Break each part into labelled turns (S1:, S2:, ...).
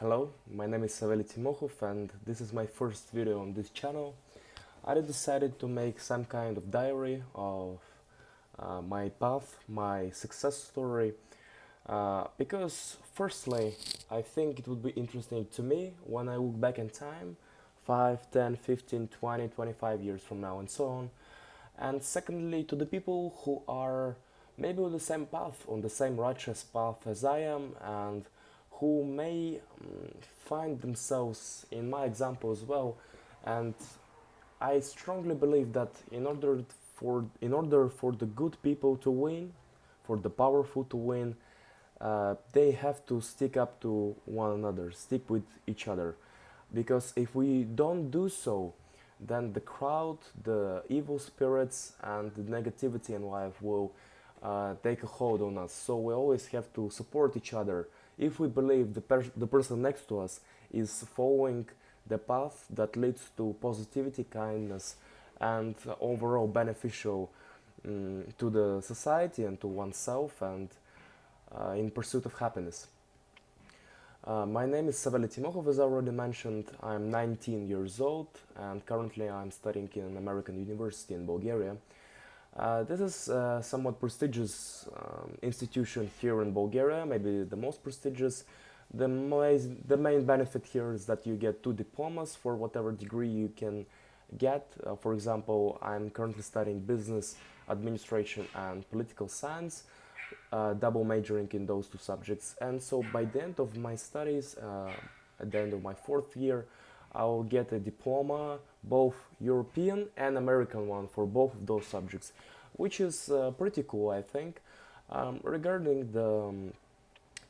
S1: Hello, my name is Savely Timokhov and this is my first video on this channel. I decided to make some kind of diary of my path, my success story, because firstly, I think it would be interesting to me when I look back in time, 5, 10, 15, 20, 25 years from now and so on. And secondly, to the people who are maybe on the same path, on the same righteous path as I am, and who may find themselves in my example as well. And I strongly believe that in order for the good people to win, for the powerful to win, they have to stick up to one another, stick with each other. Because if we don't do so, then the crowd, the evil spirits, and the negativity in life will take a hold on us. So we always have to support each other. If we believe the person next to us is following the path that leads to positivity, kindness, and overall beneficial to the society and to oneself and in pursuit of happiness. My name is Savely Timokhov, as I already mentioned. I'm 19 years old and currently I'm studying in an American university in Bulgaria. This is a somewhat prestigious institution here in Bulgaria, maybe the most prestigious. The main benefit here is that you get two diplomas for whatever degree you can get. For example, I'm currently studying business administration and political science, double majoring in those two subjects. And so by the end of my studies, at the end of my fourth year, I'll get a diploma, both European and American one for both of those subjects, which is pretty cool, I think. Regarding the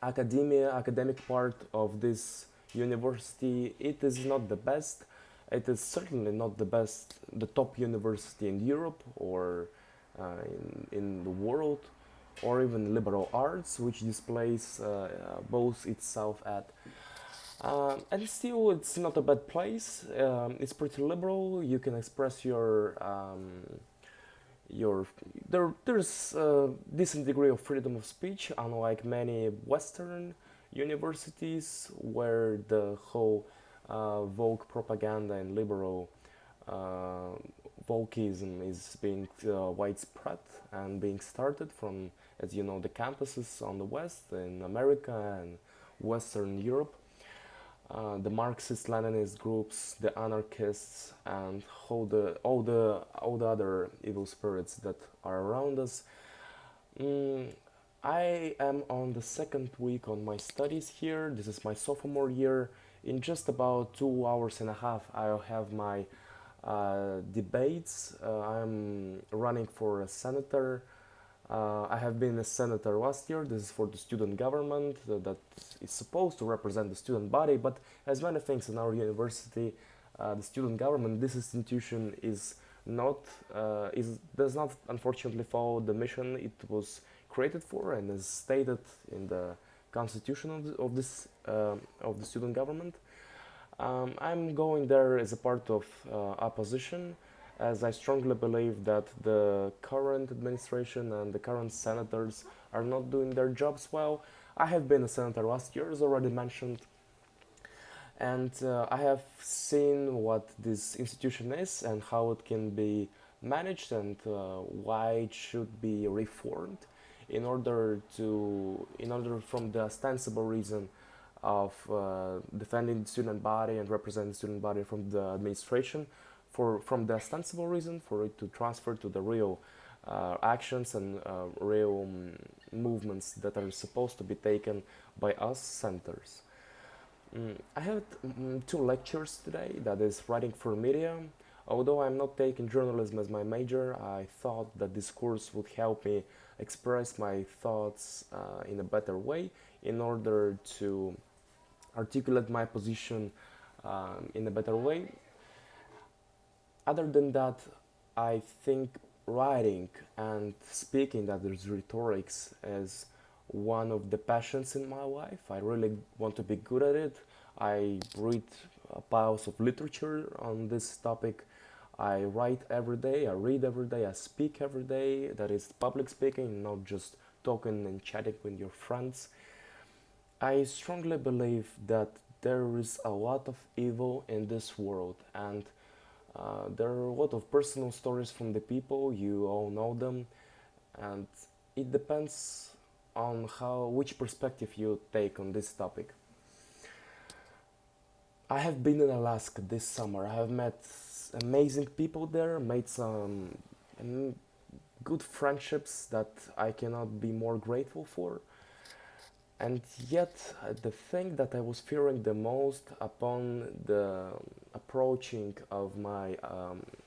S1: academic part of this university, it is not the best. It is certainly not the best, the top university in Europe or in the world, or even liberal arts, which displays both itself at. And still, it's not a bad place. It's pretty liberal. You can express your there's a decent degree of freedom of speech, unlike many Western universities where the whole woke propaganda and liberal uh, wokeism is being widespread and being started from, as you know, the campuses on the West in America and Western Europe. The Marxist Leninist groups, the anarchists, and all the other evil spirits that are around us. Mm, I am on the second week on my studies here. This is my sophomore year. In just about 2 hours and a half, I'll have my debates. I'm running for a senator. I have been a senator last year. This is for the student government that is supposed to represent the student body, but as many things in our university, the student government, this institution is not does not unfortunately follow the mission it was created for and is stated in the constitution of the student government. I'm going there as a part of opposition, as I strongly believe that the current administration and the current senators are not doing their jobs well. I have been a senator last year, as already mentioned, and I have seen what this institution is and how it can be managed and why it should be reformed in order from the ostensible reason of defending the student body and representing the student body from the administration, from the ostensible reason for it to transfer to the real actions and real movements that are supposed to be taken by us senators. I had two lectures today, that is writing for media. Although I'm not taking journalism as my major, I thought that this course would help me express my thoughts in a better way in order to articulate my position in a better way. Other than that, I think writing and speaking, that is rhetorics, is one of the passions in my life. I really want to be good at it. I read piles of literature on this topic. I write every day, I read every day, I speak every day. That is public speaking, not just talking and chatting with your friends. I strongly believe that there is a lot of evil in this world, and there are a lot of personal stories from the people. You all know them, and it depends on how which perspective you take on this topic. I have been in Alaska this summer. I have met amazing people there, made some mm, good friendships that I cannot be more grateful for. And yet, the thing that I was fearing the most upon the approaching of my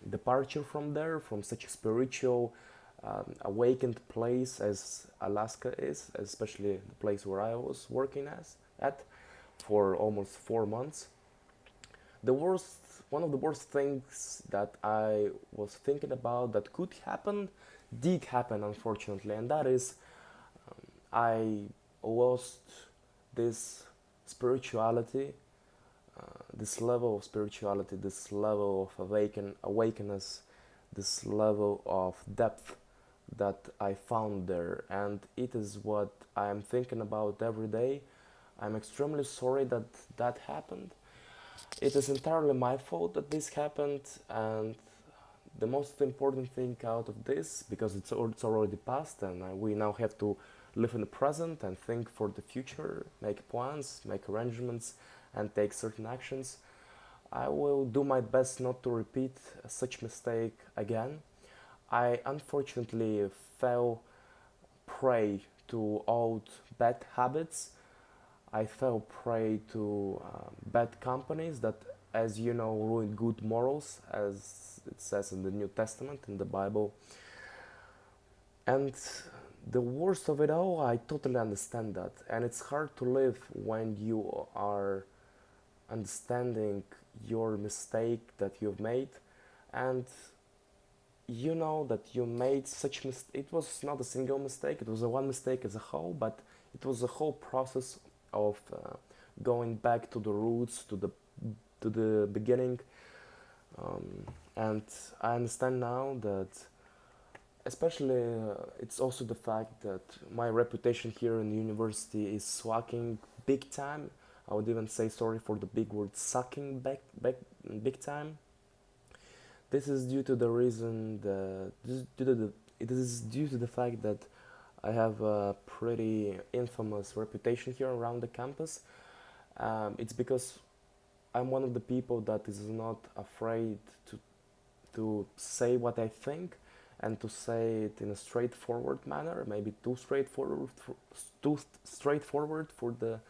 S1: departure from there, from such a spiritual, awakened place as Alaska is, especially the place where I was working as at for almost 4 months. The worst, one of the worst things that I was thinking about that could happen, did happen unfortunately, and that is I lost this spirituality, this level of spirituality, this level of awakeness, this level of depth that I found there, and it is what I am thinking about every day. I'm extremely sorry that that happened. It is entirely my fault that this happened, and the most important thing out of this, because it's already past, and we now have to live in the present and think for the future, make plans, make arrangements, and take certain actions. I will do my best not to repeat such mistake again. I unfortunately fell prey to old bad habits. I fell prey to bad companies that, as you know, ruin good morals, as it says in the New Testament, in the Bible. And the worst of it all, I totally understand that. And it's hard to live when you are understanding your mistake that you've made, and you know that you made such mistake. It was not a single mistake, it was a one mistake as a whole, but it was a whole process of going back to the roots, to the beginning. um, and I understand now that, especially, it's also the fact that my reputation here in the university is slacking big time. I would even say, sorry for the big word, sucking big time. This is due to the reason that it is due to the fact that I have a pretty infamous reputation here around the campus. It's because I'm one of the people that is not afraid to say what I think, and to say it in a straightforward manner, maybe too straightforward for the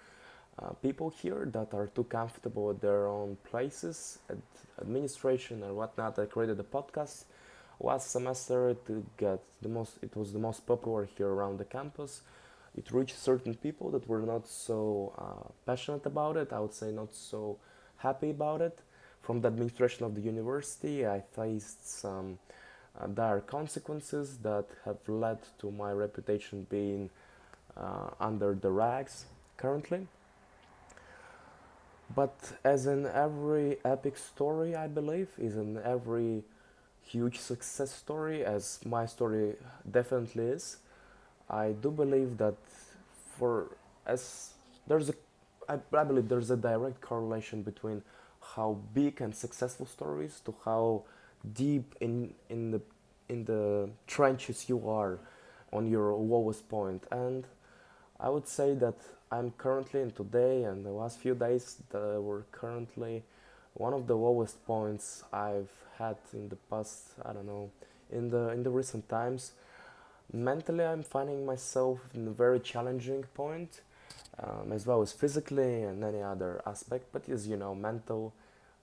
S1: people here that are too comfortable at their own places, at administration or whatnot. I created a podcast last semester to get the most. It was the most popular here around the campus. It reached certain people that were not so passionate about it. I would say not so happy about it. From the administration of the university, I faced some dire consequences that have led to my reputation being under the rags currently. But as in every epic story, I believe, is in every huge success story, as my story definitely is, I do believe that for as there's a I believe there's a direct correlation between how big and successful stories to how deep in the trenches you are on your lowest point. And I would say that I'm currently in today and the last few days that were currently one of the lowest points I've had in the past, I don't know, in the recent times. Mentally, I'm finding myself in a very challenging point, as well as physically and any other aspect. But as you know, mental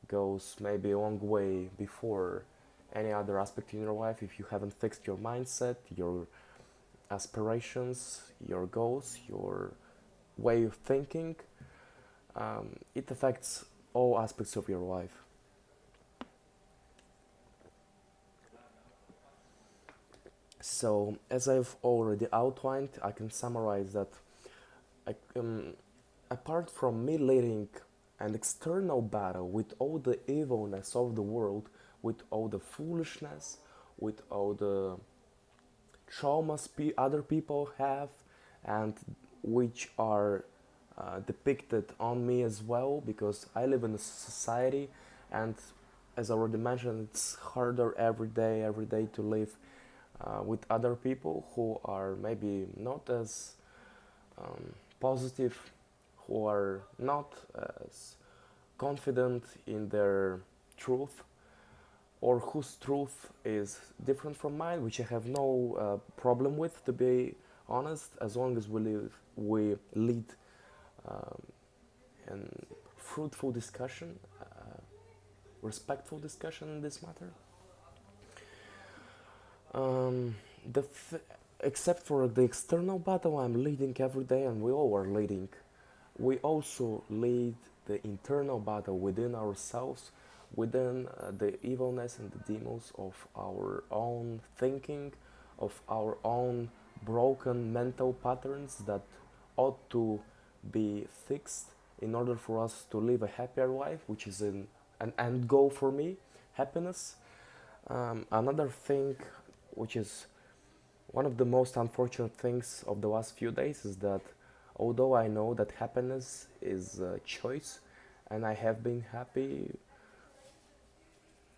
S1: goes maybe a long way before any other aspect in your life. If you haven't fixed your mindset, your aspirations, your goals, your way of thinking, it affects all aspects of your life. So, as I've already outlined, I can summarize that I, apart from me leading an external battle with all the evilness of the world, with all the foolishness, with all the traumas other people have, and which are depicted on me as well, because I live in a society, and as I already mentioned, it's harder every day to live with other people who are maybe not as positive, who are not as confident in their truth, or whose truth is different from mine, which I have no problem with, to be honest, as long as we lead um, an fruitful discussion, respectful discussion in this matter. Um, the th- Except for the external battle I'm leading every day, and we all are leading, we also lead the internal battle within ourselves, within the evilness and the demons of our own thinking, of our own broken mental patterns that ought to be fixed in order for us to live a happier life, which is an end goal for me, happiness. Another thing, which is one of the most unfortunate things of the last few days, is that although I know that happiness is a choice, and I have been happy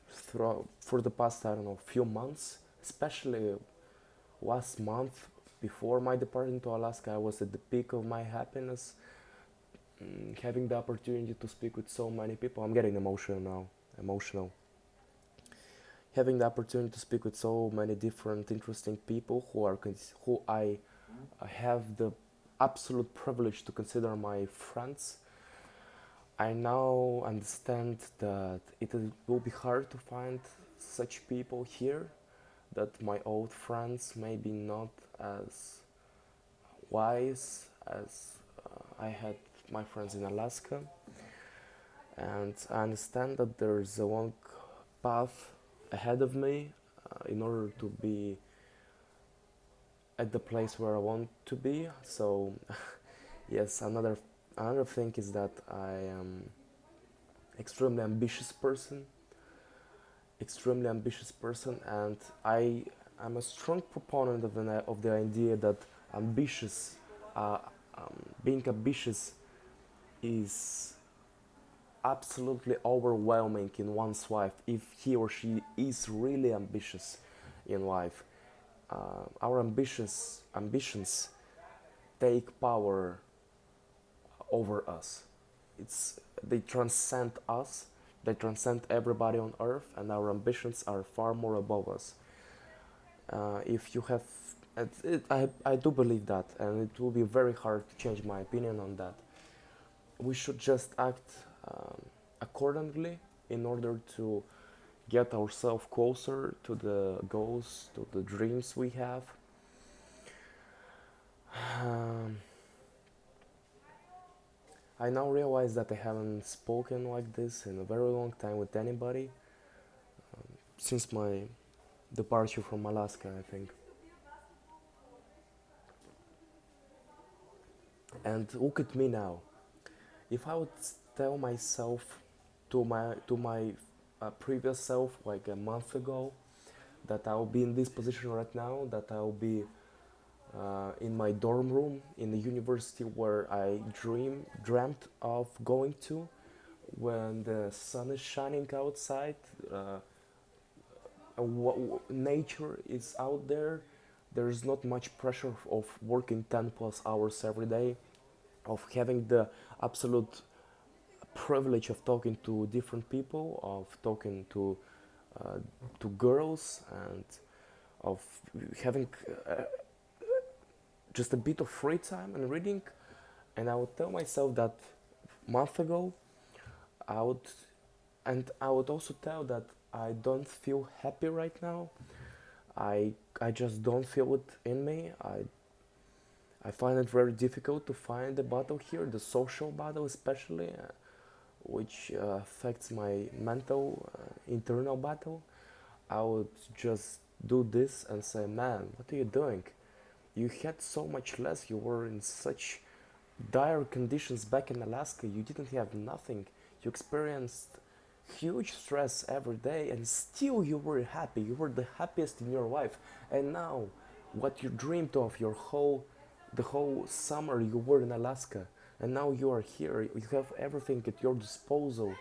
S1: for the past, I don't know, few months, especially last month before my departure to Alaska, I was at the peak of my happiness, having the opportunity to speak with so many people. I'm getting emotional now, emotional. Having the opportunity to speak with so many different interesting people who I have the absolute privilege to consider my friends. I now understand that will be hard to find such people here, that my old friends may be not as wise as I had my friends in Alaska, and I understand that there's a long path ahead of me in order to be at the place where I want to be. So, yes, another thing is that I am extremely ambitious person, extremely ambitious person, and I am a strong proponent of the idea that ambitious, uh, being ambitious, is absolutely overwhelming in one's life if he or she is really ambitious in life. Our ambitions take power over us. They transcend us, they transcend everybody on earth, and our ambitions are far more above us. If you have, I do believe that, and it will be very hard to change my opinion on that. We should just act accordingly in order to get ourselves closer to the goals, to the dreams we have. Um, I now realize that I haven't spoken like this in a very long time with anybody since my departure from Alaska, I think. And look at me now. If I would tell myself to my previous self like a month ago that I'll be in this position right now, that I'll be in my dorm room in the university where I dreamt of going to, when the sun is shining outside, nature is out there. There's not much pressure of working 10 plus hours every day, of having the absolute privilege of talking to different people, of talking uh, to girls, and of having just a bit of free time and reading. And I would tell myself that month ago, I would, and I would also tell that I don't feel happy right now. I just don't feel it in me. I find it very difficult to find the battle here, the social battle especially, which affects my mental, internal battle. I would just do this and say, man, what are you doing? You had so much less. You were in such dire conditions back in Alaska. You didn't have nothing. You experienced huge stress every day, and still you were happy. You were the happiest in your life. And now, what you dreamed of the whole summer you were in Alaska, and now you are here. You have everything at your disposal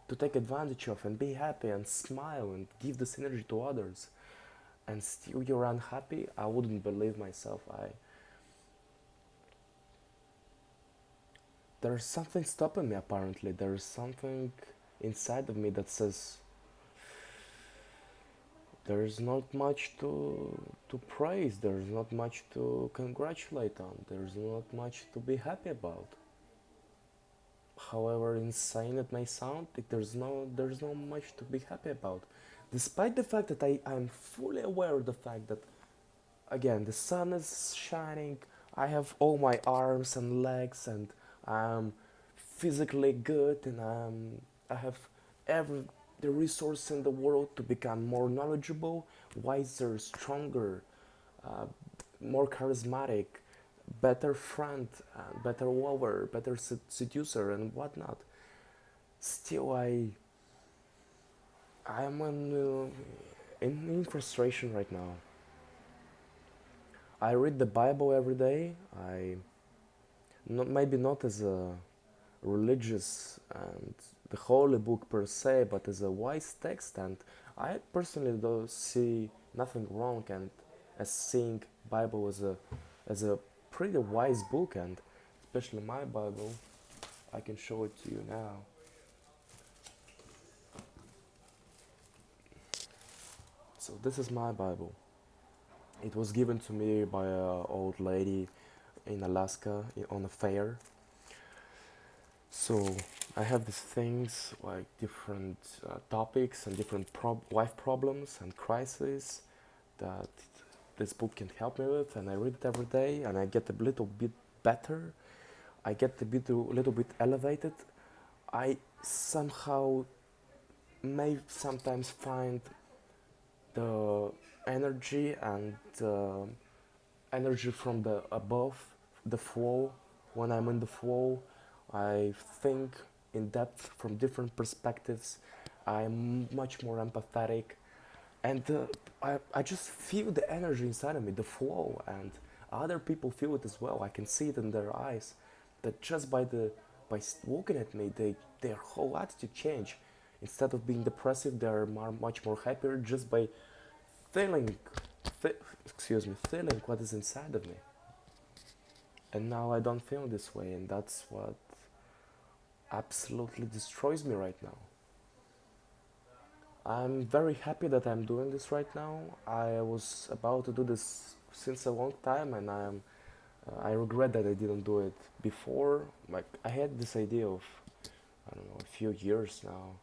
S1: to take advantage of and be happy and smile and give this energy to others, and still you're unhappy. I wouldn't believe myself. I There's something stopping me. Apparently there's something inside of me that says there's not much to praise, there's not much to congratulate on, there's not much to be happy about. However insane it may sound, there's no much to be happy about, despite the fact that I'm fully aware of the fact that, again, the sun is shining, I have all my arms and legs, and I'm physically good, and I have every the resource in the world to become more knowledgeable, wiser, stronger, uh, more charismatic, better friend, better lover, better seducer, and whatnot. Still, I'm in frustration right now. I read the Bible every day. Maybe not as a religious and the holy book per se, but as a wise text, and I personally don't see nothing wrong and as seeing Bible as a pretty wise book, and especially my Bible. I can show it to you now. So this is my Bible. It was given to me by an old lady in Alaska on a fair. So I have these things like different topics and different life problems and crises that this book can help me with, and I read it every day, and I get a little bit better. I get a little bit elevated. I somehow may sometimes find the energy and energy from the above, the flow. When I'm in the flow, I think in depth from different perspectives. I'm much more empathetic, and I just feel the energy inside of me, the flow, and other people feel it as well. I can see it in their eyes, that just looking at me, their whole attitude change. Instead of being depressive, they're much more happier just by feeling, feeling what is inside of me. And now I don't feel this way, and that's what absolutely destroys me right now. I'm very happy that I'm doing this right now. I was about to do this since a long time, and I regret that I didn't do it before. Like, I had this idea of, I don't know, a few years now.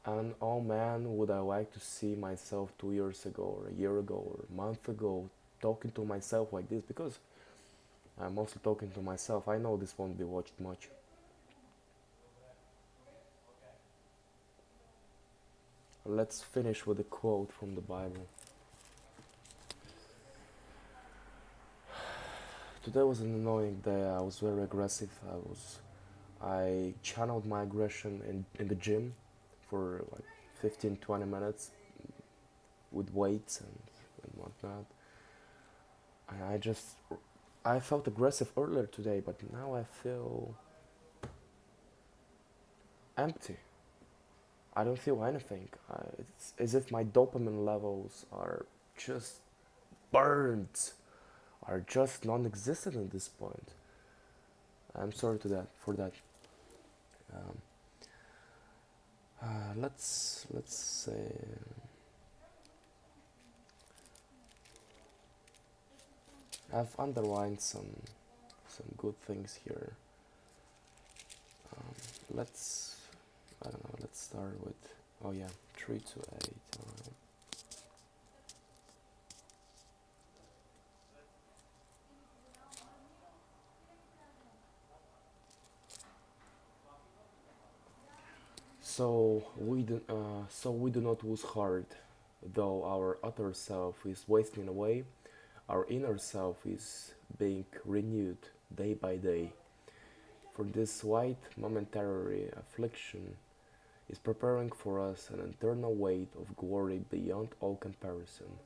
S1: And oh man, would I like to see myself 2 years ago, or a year ago, or a month ago, talking to myself like this, because I'm also talking to myself. I know this won't be watched much. Let's finish with a quote from the Bible. Today was an annoying day. I was very aggressive. I channeled my aggression in the gym for like 15, 20 minutes with weights and whatnot. And I felt aggressive earlier today, but now I feel empty. I don't feel anything. It's as if my dopamine levels are just burned, are just non-existent at this point. I'm sorry for that. Um, let's say I've underlined some good things here. Um, let's I don't know. Let's start with, oh yeah, 3 to 8. Alright. So we do not lose heart, though our outer self is wasting away. Our inner self is being renewed day by day. For this light momentary affliction is preparing for us an eternal weight of glory beyond all comparison,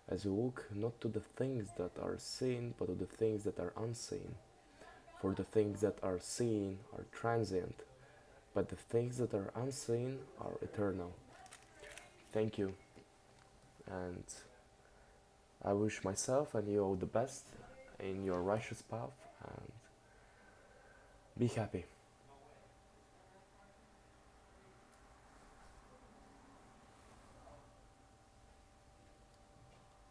S1: as we look not to the things that are seen, but to the things that are unseen. For the things that are seen are transient, but the things that are unseen are eternal. Thank you, and I wish myself and you all the best in your righteous path, and be happy.